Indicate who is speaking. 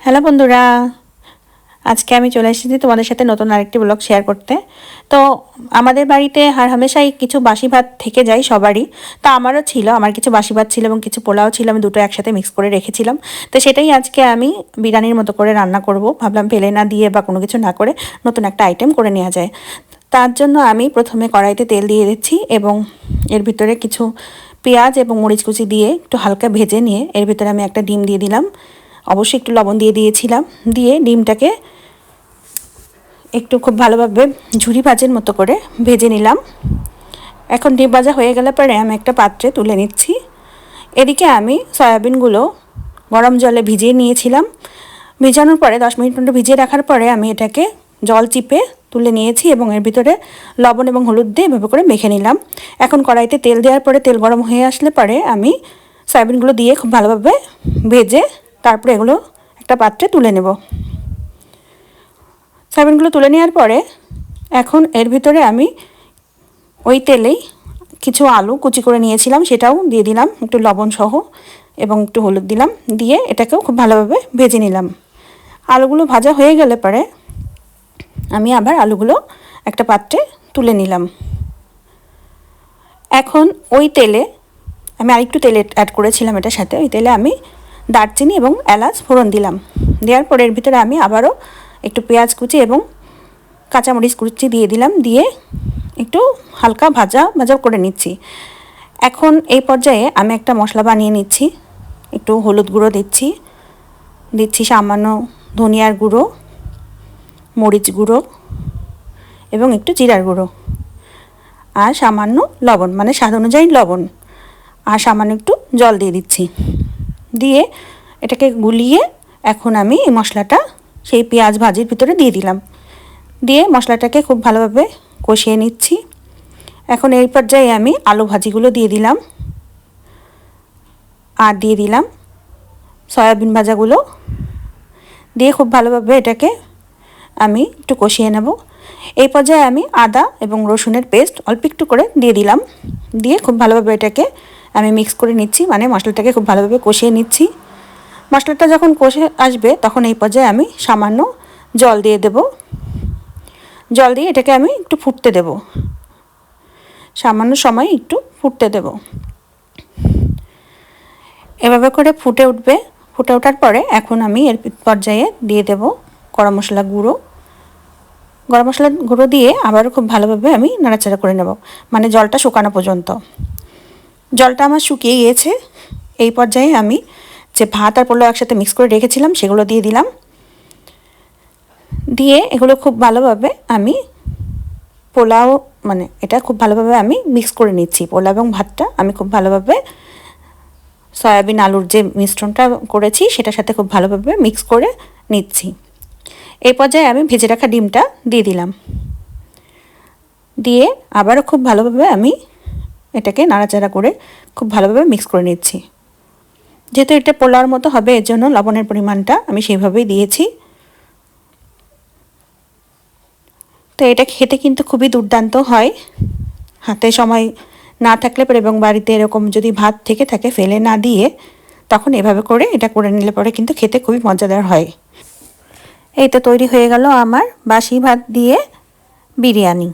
Speaker 1: Hello বন্ধুরা, আজকে আমি চলে এসেছি তোমাদের সাথে নতুন আরেকটি ব্লগ শেয়ার করতে। তো আমাদের বাড়িতে হামেশাই কিছু বাসি ভাত থেকে যায় সবারই। তো আমারও ছিল, আমার কিছু বাসি ভাত ছিল এবং কিছু পোলাও ছিল, আমি দুটো একসাথে মিক্স করে রেখেছিলাম। তো সেটাই আজকে আমি বিরিয়ানির মতো করে রান্না করব। ভাবলাম ফেলে না দিয়ে বা কোনো কিছু না করে নতুন একটা আইটেম করে নেওয়া যায়। তার জন্য আমি প্রথমে কড়াইতে তেল দিয়ে দিচ্ছি এবং এর ভিতরে কিছু পেঁয়াজ এবং মরিচ কুচি দিয়ে একটু হালকা ভেজে নিয়ে এর ভিতরে আমি একটা ডিম দিয়ে দিলাম। অবশ্যই একটু লবণ দিয়ে দিয়েছিলাম। দিয়ে ডিমটাকে একটু খুব ভালোভাবে ঝুরি ভাজের মতো করে ভেজে নিলাম। এখন ডিম ভাজা হয়ে গেলে পরে আমি একটা পাত্রে তুলে নিচ্ছি। এদিকে আমি সয়াবিনগুলো গরম জলে ভিজিয়ে নিয়েছিলাম। ভিজানোর পরে 10 মিনিট মতো ভিজিয়ে রাখার পরে আমি এটাকে জল চিপে তুলে নিয়েছি এবং এর ভিতরে লবণ এবং হলুদ দিয়ে এভাবে করে মেখে নিলাম। এখন কড়াইতে তেল দেওয়ার পরে তেল গরম হয়ে আসলে পরে আমি সয়াবিনগুলো দিয়ে খুব ভালোভাবে ভেজে তারপরে এগুলো একটা পাত্রে তুলে নেব। সয়াবিনগুলো তুলে নেওয়ার পরে এখন এর ভিতরে আমি ওই তেলেই কিছু আলু কুচি করে নিয়েছিলাম সেটাও দিয়ে দিলাম একটু লবণ সহ এবং একটু হলুদ দিলাম, দিয়ে এটাকেও খুব ভালোভাবে ভেজে নিলাম। আলুগুলো ভাজা হয়ে গেলে পরে আমি আবার আলুগুলো একটা পাত্রে তুলে নিলাম। এখন ওই তেলে আমি আরেকটু তেল অ্যাড করেছিলাম এটার সাথে, ওই তেলে আমি দারচিনি এবং এলাচ ফোড়ন দিলাম। দেওয়ার পরে এর ভিতরে আমি আবারও একটু পেঁয়াজ কুচি এবং কাঁচামরিচ কুচি দিয়ে দিলাম, দিয়ে একটু হালকা ভাজা ভাজা করে নিচ্ছি। এখন এই পর্যায়ে আমি একটা মশলা বানিয়ে নিচ্ছি। একটু হলুদ গুঁড়ো দিচ্ছি সামান্য ধনিয়ার গুঁড়ো, মরিচ গুঁড়ো এবং একটু জিরার গুঁড়ো, আর সামান্য লবণ মানে স্বাদ অনুযায়ী লবণ, আর সামান্য একটু জল দিয়ে দিচ্ছি। দিয়ে এটাকে গুলিয়ে এখন আমি এই মশলাটা সেই পেঁয়াজ ভাজির ভিতরে দিয়ে দিলাম। দিয়ে মশলাটাকে খুব ভালোভাবে কষিয়ে নিচ্ছি। এখন এই পর্যায়ে আমি আলু ভাজিগুলো দিয়ে দিলাম আর দিয়ে দিলাম সয়াবিন ভাজাগুলো, দিয়ে খুব ভালোভাবে এটাকে আমি একটু কষিয়ে নেব। এই পর্যায়ে আমি আদা এবং রসুনের পেস্ট অল্প একটু করে দিয়ে দিলাম, দিয়ে খুব ভালোভাবে এটাকে আমি মিক্স করে নিচ্ছি, মানে মশলাটাকে খুব ভালোভাবে কষিয়ে নিচ্ছি। মশলাটা যখন কষে আসবে তখন এই পর্যায়ে আমি সামান্য জল দিয়ে দেব। জল দিয়ে এটাকে আমি একটু ফুটতে দেব, সামান্য সময় একটু ফুটতে দেব। এভাবে করে ফুটে উঠবে। ফুটে ওঠার পরে এখন আমি এর পর্যায়ে দিয়ে দেব গরম মশলা গুঁড়ো। গরম মশলা গুঁড়ো দিয়ে আবারও খুব ভালোভাবে আমি নাড়াচাড়া করে নেব, মানে জলটা শুকানো পর্যন্ত। জলটা আমার শুকিয়ে গিয়েছে। এই পর্যায়ে আমি যে ভাত আর পোলাও একসাথে মিক্স করে রেখেছিলাম সেগুলো দিয়ে দিলাম। দিয়ে এগুলো খুব ভালোভাবে আমি পোলাও মানে এটা খুব ভালোভাবে আমি মিক্স করে নিচ্ছি। পোলাও এবং ভাতটা আমি খুব ভালোভাবে সয়াবিন আলুর যে মিশ্রণটা করেছি সেটার সাথে খুব ভালোভাবে মিক্স করে নিচ্ছি। এই পর্যায়ে আমি ভেজে রাখা ডিমটা দিয়ে দিলাম, দিয়ে আবারও খুব ভালোভাবে আমি এটাকে নাড়াচাড়া করে খুব ভালোভাবে মিক্স করে নিচ্ছি। যেহেতু এটা পোলাওর মতো হবে এর জন্য লবণের পরিমাণটা আমি সেইভাবেই দিয়েছি। তো এটা খেতে কিন্তু খুবই দুর্দান্ত হয়। হাতে সময় না থাকলে পরে এবং বাড়িতে এরকম যদি ভাত থেকে থাকে ফেলে না দিয়ে তখন এভাবে করে এটা করে নিলে পরে কিন্তু খেতে খুবই মজাদার হয়। এই তো তৈরি হয়ে গেল আমার বাসি ভাত দিয়ে বিরিয়ানি।